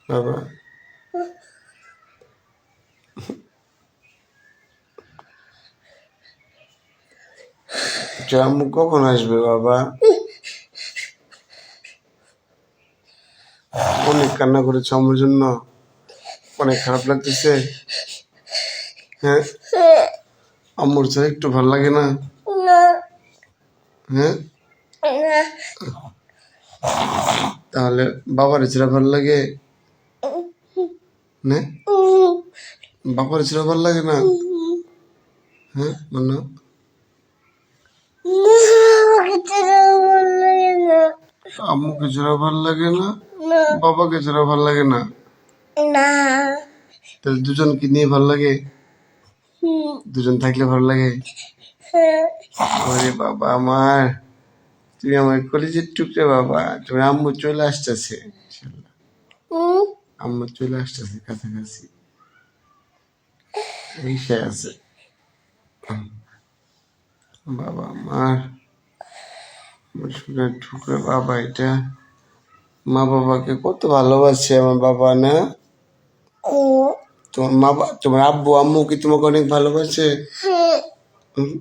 বাবা আম্মু কখন আসবে বাবা? অনেক কান্না করেছে আমার জন্য, অনেক খারাপ লাগতেছে। হ্যাঁ, আম্মুর ছাড়া একটু ভালো লাগে না? হ্যাঁ, তাহলে বাবার ছাড়া ভালো লাগে? হ্যাঁ, বাবার ছাড়া ভালো লাগে না? হ্যাঁ, মানে আম্মুকে ছাড়া ভালো লাগে না, বাবাকে ছাড়া ভালো লাগে না? তাহলে দুজনকে নিয়ে ভালো লাগে? দুজন থাকলে ভালো লাগে? ওরে বাবা আমার, তুমি আমার কলেজের টুকরে বাবা। তুমি আম্মু চলে আসতেছে, আম্মু চলে আসতেছে কাছাকাছি, এসে আছে বাবা আমার। সোনার টুকরা বাবা এটা। মা বাবাকে কত ভালোবাসে আমার বাবা না? তোমার আব্বু আম্মু কি তোমাকে অনেক ভালোবাসে? হুম?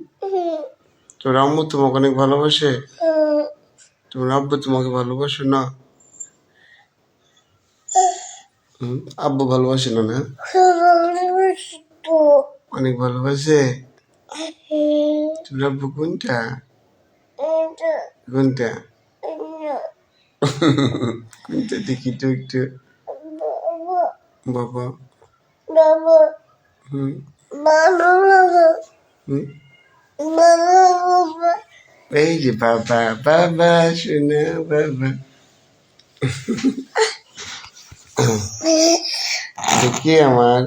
তোমার আম্মু তোমাকে অনেক ভালোবাসে? তোমার আব্বু তোমাকে ভালোবাসে না? আব্বু ভালোবাসে না? না, অনেক ভালোবাসে। তোমার আব্বু কোনটা? কোনটা? কোনটা দেখি তো একটু। বাবা হুম হুম, এই যে বাবা, বাবা শোনা বাবা। দেখি আমার